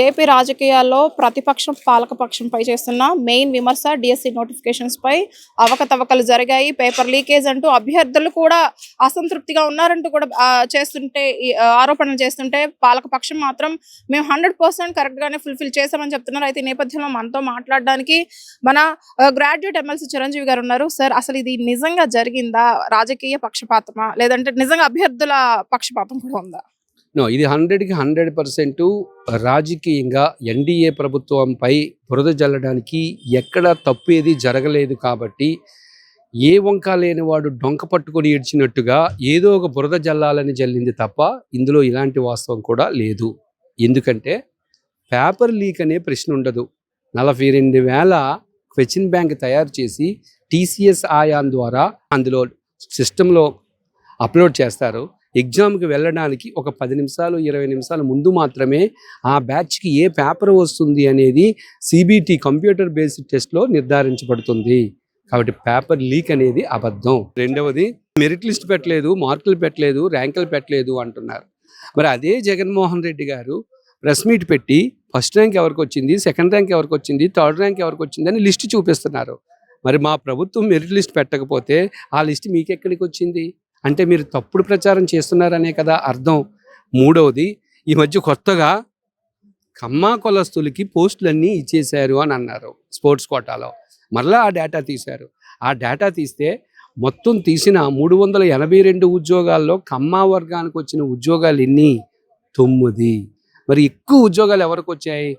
AP రాజకీయాల్లో ప్రతిపక్షం పాలకపక్షంపై చేస్తున్న మెయిన్ విమర్శ డిఎస్సి నోటిఫికేషన్స్ పై అవకతవకలు జరిగాయి, పేపర్ లీకేజ్ అంటూ అభ్యర్థులు కూడా అసంతృప్తిగా ఉన్నారంటూ కూడా చేస్తుంటే ఆరోపణలు చేస్తుంటే పాలకపక్షం మాత్రం మేము 100% కరెక్ట్ గానే ఫుల్ఫిల్ చేసామని చెప్తున్నారు. అయితే ఈ నేపథ్యంలో మనతో మాట్లాడడానికి మన గ్రాడ్యుయేట్ ఎమ్మెల్సీ చిరంజీవి గారు ఉన్నారు. సార్, అసలు ఇది నిజంగా జరిగిందా? రాజకీయ పక్షపాతమా, లేదంటే నిజంగా అభ్యర్థుల పక్షపాతం కూడా ఉందా? ఇది 100కి 100% రాజకీయంగా ఎన్డీఏ ప్రభుత్వంపై బురద జల్లడానికి ఎక్కడ తప్పు ఏది జరగలేదు కాబట్టి ఏ వంక లేనివాడు డొంక పట్టుకొని ఏడ్చినట్టుగా ఏదో ఒక బురద జల్లాలని జల్లింది తప్ప ఇందులో ఇలాంటి వాస్తవం కూడా లేదు. ఎందుకంటే పేపర్ లీక్ అనే ప్రశ్న ఉండదు. 42,000 క్వశ్చన్ బ్యాంక్ తయారు చేసి టీసీఎస్ ఆయాన్ ద్వారా అందులో సిస్టంలో అప్లోడ్ చేస్తారు. ఎగ్జామ్కి వెళ్ళడానికి ఒక 10 నిమిషాలు 20 నిమిషాల ముందు మాత్రమే ఆ బ్యాచ్కి ఏ పేపర్ వస్తుంది అనేది సిబిటి కంప్యూటర్ బేస్డ్ టెస్ట్లో నిర్ధారించబడుతుంది. కాబట్టి పేపర్ లీక్ అనేది అబద్ధం. రెండవది, మెరిట్ లిస్ట్ పెట్టలేదు, మార్కులు పెట్టలేదు, ర్యాంకులు పెట్టలేదు అంటున్నారు. మరి అదే జగన్మోహన్ రెడ్డి గారు ప్రెస్ మీట్ పెట్టి ఫస్ట్ ర్యాంక్ ఎవరికి వచ్చింది, సెకండ్ ర్యాంక్ ఎవరికి వచ్చింది, థర్డ్ ర్యాంక్ ఎవరికి వచ్చింది అని లిస్ట్ చూపిస్తున్నారు. మరి మా ప్రభుత్వం మెరిట్ లిస్ట్ పెట్టకపోతే ఆ లిస్ట్ మీకెక్కడికి వచ్చింది అంటే మీరు తప్పుడు ప్రచారం చేస్తున్నారనే కదా అర్థం. మూడవది, ఈ మధ్య కొత్తగా కమ్మా కులస్తులకి పోస్టులన్నీ ఇచ్చేశారు అని అన్నారు స్పోర్ట్స్ కోటాలో. మరలా ఆ డేటా తీశారు. ఆ డేటా తీస్తే మొత్తం తీసిన 382 ఉద్యోగాల్లో కమ్మా వర్గానికి వచ్చిన ఉద్యోగాలు ఎన్ని? 9. మరి ఎక్కువ ఉద్యోగాలు ఎవరికి వచ్చాయి?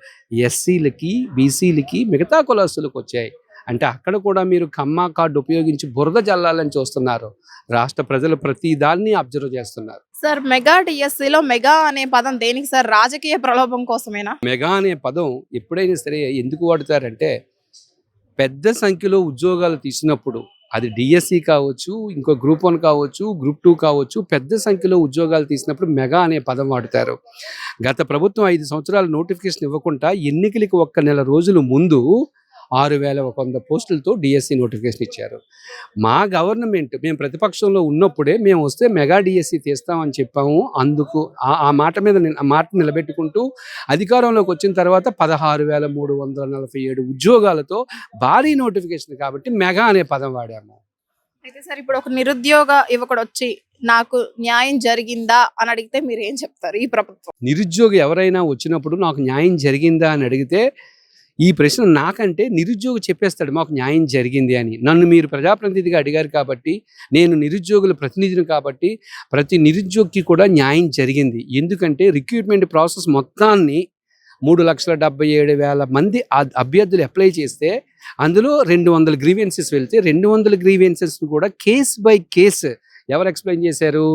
ఎస్సీలకి, బీసీలకి, మిగతా కులస్తులకు వచ్చాయి. అంటే అక్కడ కూడా మీరు కమ్మా కార్డు ఉపయోగించి బురద జల్లాలని చూస్తున్నారు. రాష్ట్ర ప్రజలు ప్రతి దాన్ని అబ్జర్వ్ చేస్తున్నారు. సార్, మెగా డిఎస్సిలో మెగా అనే పదం దేనికి సార్? రాజకీయ ప్రలోభం కోసమేనా? మెగా అనే పదం ఎప్పుడైనా సరే ఎందుకు వాడతారంటే పెద్ద సంఖ్యలో ఉద్యోగాలు తీసినప్పుడు, అది డిఎస్సి కావచ్చు, ఇంకో గ్రూప్ 1 కావచ్చు, గ్రూప్ 2 కావచ్చు, పెద్ద సంఖ్యలో ఉద్యోగాలు తీసినప్పుడు మెగా అనే పదం వాడతారు. గత ప్రభుత్వం 5 సంవత్సరాలు నోటిఫికేషన్ ఇవ్వకుండా ఎన్నికలకి 1 నెల రోజుల ముందు 6,100 పోస్టులతో డిఎస్సి నోటిఫికేషన్ ఇచ్చారు. మా గవర్నమెంట్ మేము ప్రతిపక్షంలో ఉన్నప్పుడే మేము వస్తే మెగా డిఎస్సి తీస్తామని చెప్పాము. అందుకు ఆ మాట నిలబెట్టుకుంటూ అధికారంలోకి వచ్చిన తర్వాత 16,347 ఉద్యోగాలతో భారీ నోటిఫికేషన్ కాబట్టి మెగా అనే పదం వాడాము. అయితే సార్, ఇప్పుడు ఒక నిరుద్యోగ యువకుడు వచ్చి నాకు న్యాయం జరిగిందా అని అడిగితే మీరు ఏం చెప్తారు? ఈ ప్రభుత్వం నిరుద్యోగి ఎవరైనా వచ్చినప్పుడు నాకు న్యాయం జరిగిందా అని అడిగితే ఈ ప్రశ్న నాకంటే నిరుద్యోగి చెప్పేస్తాడు మాకు న్యాయం జరిగింది అని. నన్ను మీరు ప్రజాప్రతినిధిగా అడిగారు కాబట్టి, నేను నిరుద్యోగుల ప్రతినిధిని కాబట్టి ప్రతి నిరుద్యోగికి కూడా న్యాయం జరిగింది. ఎందుకంటే రిక్రూట్మెంట్ ప్రాసెస్ మొత్తాన్ని 3,77,000 మంది అభ్యర్థులు అప్లై చేస్తే అందులో 200 గ్రీవెన్సెస్ వెళ్తే 200 గ్రీవెన్సెస్ కూడా కేస్ బై కేస్ ఎవరు ఎక్స్ప్లెయిన్ చేశారు?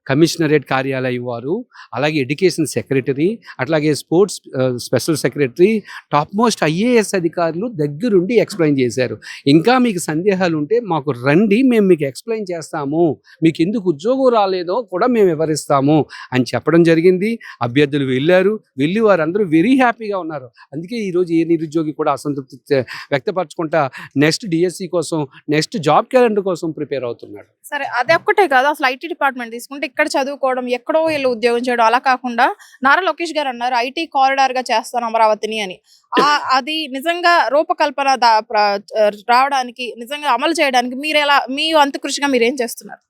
కమిషనరేట్ కార్యాలయం వారు, అలాగే ఎడ్యుకేషన్ సెక్రటరీ, అట్లాగే sports special secretary, top most IAS అధికారులు దగ్గరుండి ఎక్స్ప్లెయిన్ చేశారు. ఇంకా మీకు సందేహాలు ఉంటే మాకు రండి, మేము మీకు ఎక్స్ప్లెయిన్ చేస్తాము, మీకు ఎందుకు ఉద్యోగం రాలేదో కూడా మేము వివరిస్తాము అని చెప్పడం జరిగింది. అభ్యర్థులు వెళ్ళి వారందరూ వెరీ హ్యాపీగా ఉన్నారు. అందుకే ఈరోజు ఏ నిరుద్యోగి కూడా అసంతృప్తి వ్యక్తపరచుకుంటా నెక్స్ట్ డిఎస్సి కోసం, నెక్స్ట్ జాబ్ క్యాలెండర్ కోసం ప్రిపేర్ అవుతున్నాడు. సరే, అదే ఒక్కటే కాదు, అసలు ఐటీ డిపార్ట్మెంట్ తీసుకుంటే ఇక్కడ చదువుకోవడం, ఎక్కడో వీళ్ళు ఉద్యోగం చేయడం, అలా కాకుండా నారా లోకేష్ గారు అన్నారు ఐటీ కారిడార్ గా చేస్తాను అమరావతిని అని. అది నిజంగా రూపకల్పన రావడానికి, నిజంగా అమలు చేయడానికి మీ వంతు కృషిగా మీరేం చేస్తున్నారు?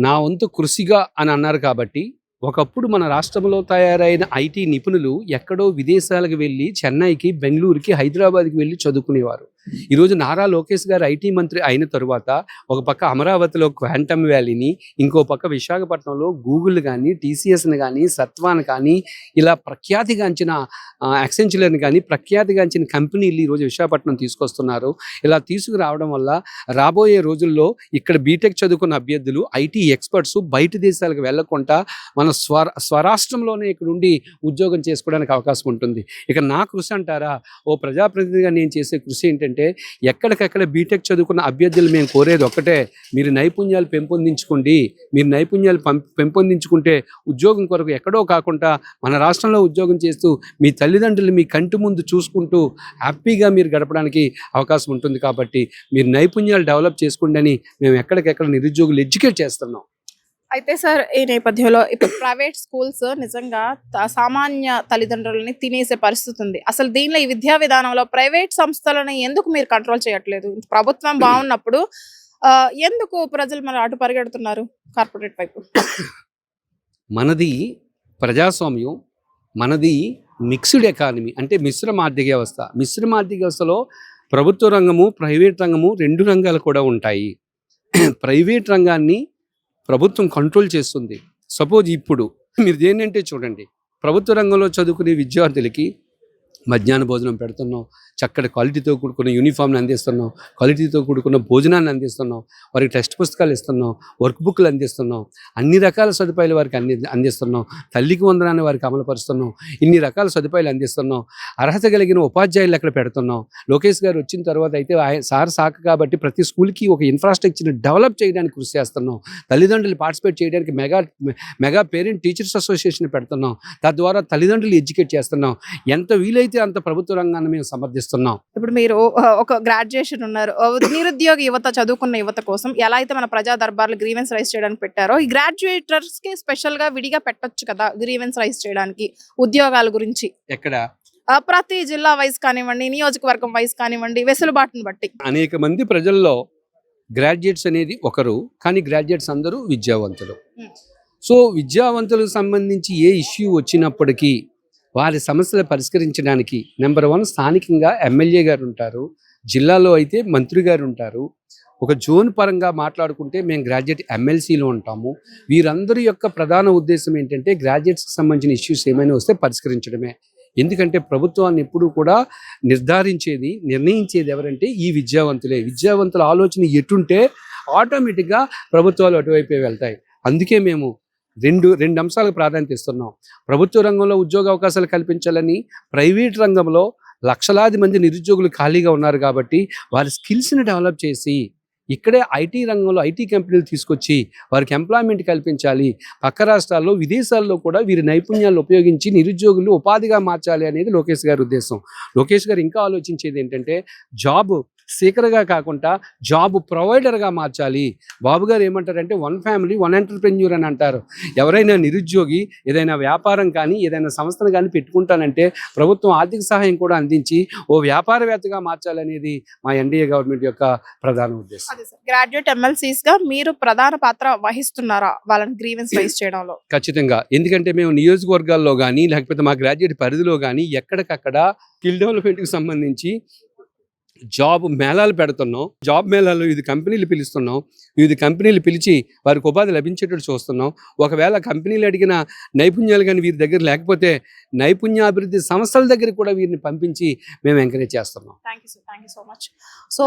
నా వంతు కృషిగా అని అన్నారు కాబట్టి, ఒకప్పుడు మన రాష్ట్రంలో తయారైన ఐటీ నిపుణులు ఎక్కడో విదేశాలకు వెళ్ళి చెన్నైకి, బెంగళూరుకి, హైదరాబాద్కి వెళ్ళి చదువుకునేవారు. ఈరోజు నారా లోకేష్ గారు ఐటీ మంత్రి అయిన తరువాత ఒక పక్క అమరావతిలో క్వాంటమ్ వ్యాలీని, ఇంకో పక్క విశాఖపట్నంలో గూగుల్ కానీ, టీసీఎస్ని కానీ, సత్వాన్ కానీ, ఇలా ప్రఖ్యాతిగాంచిన యాక్సెంచర్ని కానీ ప్రఖ్యాతిగాంచిన కంపెనీలు ఈరోజు విశాఖపట్నం తీసుకొస్తున్నారు. ఇలా తీసుకురావడం వల్ల రాబోయే రోజుల్లో ఇక్కడ బీటెక్ చదువుకున్న అభ్యర్థులు, ఐటీ ఎక్స్పర్ట్స్ బయట దేశాలకు వెళ్లకుండా మన స్వరాష్ట్రంలోనే ఇక్కడ ఉండి ఉద్యోగం చేసుకోవడానికి అవకాశం ఉంటుంది. ఇక నా కృషి అంటారా, ఓ ప్రజాప్రతినిధిగా నేను చేసే కృషి ఏంటంటే ఎక్కడికక్కడ బీటెక్ చదువుకున్న అభ్యర్థులు మేము కోరేది ఒక్కటే, మీరు నైపుణ్యాలు పెంపొందించుకోండి. మీరు నైపుణ్యాలు పెంపొందించుకుంటే ఉద్యోగం కొరకు ఎక్కడో కాకుండా మన రాష్ట్రంలో ఉద్యోగం చేస్తూ మీ తల్లిదండ్రులు మీ కంటి ముందు చూసుకుంటూ హ్యాపీగా మీరు గడపడానికి అవకాశం ఉంటుంది. కాబట్టి మీరు నైపుణ్యాలు డెవలప్ చేసుకోండి అని మేము ఎక్కడికెక్కడ నిరుద్యోగులు ఎడ్యుకేట్ చేస్తున్నాం. అయితే సార్ ఈ నేపథ్యంలో ఇప్పుడు ప్రైవేట్ స్కూల్స్ నిజంగా సామాన్య తల్లిదండ్రులని తినేసే పరిస్థితి ఉంది. అసలు దీనిలో ఈ విద్యా విధానంలో ప్రైవేట్ సంస్థలని ఎందుకు మీరు కంట్రోల్ చేయట్లేదు? ప్రభుత్వం బాగున్నప్పుడు ఎందుకు ప్రజలు మరి అటు పరిగెడుతున్నారు కార్పొరేట్ వైపు? మనది ప్రజాస్వామ్యం, మనది మిక్స్డ్ ఎకానమీ, అంటే మిశ్రమ ఆర్థిక వ్యవస్థ. మిశ్రమ ఆర్థిక వ్యవస్థలో ప్రభుత్వ రంగము, ప్రైవేట్ రంగము 2 రంగాలు కూడా ఉంటాయి. ప్రైవేట్ రంగాన్ని ప్రభుత్వం కంట్రోల్ చేస్తుంది. సపోజ్ ఇప్పుడు మీరు దేనంటే చూడండి, ప్రభుత్వ రంగంలో చదువుకునే విద్యార్థులకి మధ్యాహ్న భోజనం పెడుతున్నాం, చక్కటి క్వాలిటీతో కూడుకున్న యూనిఫామ్ని అందిస్తున్నాం, క్వాలిటీతో కూడుకున్న భోజనాన్ని అందిస్తున్నాం, వారికి టెక్స్ట్ పుస్తకాలు ఇస్తున్నాం, వర్క్ బుక్లు అందిస్తున్నాం, అన్ని రకాల సదుపాయాలు వారికి అందిస్తున్నాం, తల్లికి వందనాన్ని వారికి అమలుపరుస్తున్నాం, ఇన్ని రకాల సదుపాయాలు అందిస్తున్నాం, అర్హత కలిగిన ఉపాధ్యాయులు అక్కడ పెడుతున్నాం. లోకేష్ గారు వచ్చిన తర్వాత అయితే సార్ శాఖ కాబట్టి ప్రతి స్కూల్కి ఒక ఇన్ఫ్రాస్ట్రక్చర్ని డెవలప్ చేయడానికి కృషి చేస్తున్నాం. తల్లిదండ్రులు పార్టిసిపేట్ చేయడానికి మెగా పేరెంట్ టీచర్స్ అసోసియేషన్ పెడుతున్నాం. తద్వారా తల్లిదండ్రులు ఎడ్యుకేట్ చేస్తున్నాం. ఎంత వీలైతే అంత ప్రభుత్వ రంగాన్ని మేము సమర్థిస్తున్నాం. ఇప్పుడు మీరు ఒక గ్రాడ్యుయేషన్ ఉన్నారు, నిరుద్యోగ యువత, చదువుకున్న యువత కోసం ఎలా అయితే మన ప్రజా దర్బార్లు గ్రీవెన్స్ రైజ్ చేయడానికి పెట్టారో, ఈ గ్రాడ్యుయేటర్స్ కి స్పెషల్ గా విడిగా పెట్టొచ్చు కదా గ్రీవెన్స్ రైజ్ చేయడానికి ఉద్యోగాల గురించి? ఎక్కడ ప్రతి జిల్లా వైజ్ కానివ్వండి, నియోజకవర్గం వైజ్ కానివ్వండి, వెసులుబాటును బట్టి. అనేక మంది ప్రజల్లో గ్రాడ్యుయేట్స్ అనేది ఒకరు, కానీ గ్రాడ్యుయేట్స్ అందరూ విద్యావంతులు. సో విద్యావంతులకు సంబంధించి ఏ ఇష్యూ వచ్చినప్పటికీ వారి సమస్యలు పరిష్కరించడానికి నెంబర్ 1 స్థానికంగా ఎమ్మెల్యే గారు ఉంటారు, జిల్లాలో అయితే మంత్రి గారు ఉంటారు. ఒక జోన్ పరంగా మాట్లాడుకుంటే మేము గ్రాడ్యుయేట్ ఎమ్మెల్సీలో ఉంటాము. వీరందరి యొక్క ప్రధాన ఉద్దేశం ఏంటంటే గ్రాడ్యుయేట్స్కి సంబంధించిన ఇష్యూస్ ఏమైనా వస్తే పరిష్కరించడమే. ఎందుకంటే ప్రభుత్వాన్ని ఎప్పుడూ కూడా నిర్ణయించేది ఎవరంటే ఈ విద్యావంతులే. విద్యావంతుల ఆలోచన ఎటుంటే ఆటోమేటిక్గా ప్రభుత్వాలు అటువైపే వెళ్తాయి. అందుకే మేము రెండు అంశాలకు ప్రాధాన్యత ఇస్తున్నాం. ప్రభుత్వ రంగంలో ఉద్యోగ అవకాశాలు కల్పించాలని, ప్రైవేట్ రంగంలో లక్షలాది మంది నిరుద్యోగులు ఖాళీగా ఉన్నారు కాబట్టి వారి స్కిల్స్ని డెవలప్ చేసి ఇక్కడే ఐటీ రంగంలో ఐటీ కంపెనీలు తీసుకొచ్చి వారికి ఎంప్లాయ్మెంట్ కల్పించాలి. పక్క రాష్ట్రాల్లో, విదేశాల్లో కూడా వీరి నైపుణ్యాలు ఉపయోగించి నిరుద్యోగులు ఉపాధిగా మార్చాలి అనేది లోకేష్ గారి ఉద్దేశం. లోకేష్ గారు ఇంకా ఆలోచించేది ఏంటంటే జాబ్ సీకర్గా కాకుండా జాబ్ ప్రొవైడర్గా మార్చాలి. బాబు గారు ఏమంటారంటే 1 ఫ్యామిలీ 1 ఎంటర్ప్రెన్యూర్ అని అంటారు. ఎవరైనా నిరుద్యోగి ఏదైనా వ్యాపారం కానీ ఏదైనా సంస్థను కానీ పెట్టుకుంటానంటే ప్రభుత్వం ఆర్థిక సహాయం కూడా అందించి ఓ వ్యాపారవేత్తగా మార్చాలనేది మా ఎన్డీఏ గవర్నమెంట్ యొక్క ప్రధాన ఉద్దేశం. గ్రాడ్యుయేట్ ఎమ్మెల్సీస్ గా మీరు ప్రధాన పాత్ర వహిస్తున్నారా వాళ్ళని గ్రీవెన్స్ రైజ్ చేయడంలో? ఖచ్చితంగా. ఎందుకంటే మేము నియోజకవర్గాల్లో కానీ లేకపోతే మా గ్రాడ్యుయేట్ పరిధిలో కానీ ఎక్కడికక్కడ స్కిల్ డెవలప్మెంట్కి సంబంధించి జాబ్ మేళాలు పెడుతున్నాం. జాబ్ మేళాలు వివిధ కంపెనీలు పిలుస్తున్నాం. వివిధ కంపెనీలు పిలిచి వారికి ఉపాధి లభించేటట్టు చూస్తున్నాం. ఒకవేళ కంపెనీలు అడిగిన నైపుణ్యాలు కానీ వీరి దగ్గర లేకపోతే నైపుణ్యాభివృద్ధి సంస్థల దగ్గర కూడా వీరిని పంపించి మేము ఎంకరేజ్ చేస్తున్నాం. Thank you so much. So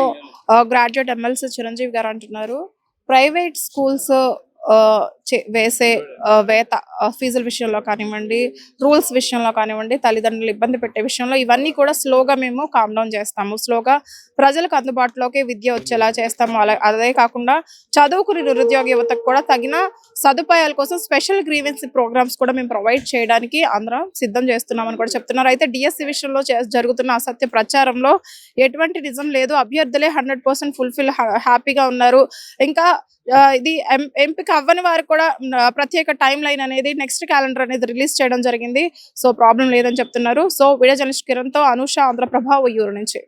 graduate MLC Chiranjeevi గారు అంటున్నారు, ప్రైవేట్ స్కూల్స్ వేసే వేత ఫీజుల విషయంలో కానివ్వండి, రూల్స్ విషయంలో కానివ్వండి, తల్లిదండ్రులు ఇబ్బంది పెట్టే విషయంలో ఇవన్నీ కూడా స్లోగా మేము కామ్ డౌన్ చేస్తాము, స్లోగా ప్రజలకు అందుబాటులోకి విద్య వచ్చేలా చేస్తాము. అదే కాకుండా చదువుకుని నిరుద్యోగ యువతకు కూడా తగిన సదుపాయాల కోసం స్పెషల్ గ్రీవెన్స్ ప్రోగ్రామ్స్ కూడా మేము ప్రొవైడ్ చేయడానికి అందరం సిద్ధం చేస్తున్నామని కూడా చెప్తున్నారు. అయితే డిఎస్సి విషయంలో జరుగుతున్న అసత్య ప్రచారంలో ఎటువంటి నిజం లేదు. అభ్యర్థులే 100% ఫుల్ఫిల్ హ్యాపీగా ఉన్నారు. ఇంకా ఇది ఎంపిక అవ్వని వారు కూడా ప్రత్యేక టైం లైన్ అనేది, నెక్స్ట్ క్యాలెండర్ అనేది రిలీజ్ చేయడం జరిగింది. సో ప్రాబ్లం లేదని చెప్తున్నారు. సో వీడియో జర్నలిస్ట్ కిరణ్తో అనూష, ఆంధ్రప్రభ, ఉయ్యూరు నుంచి.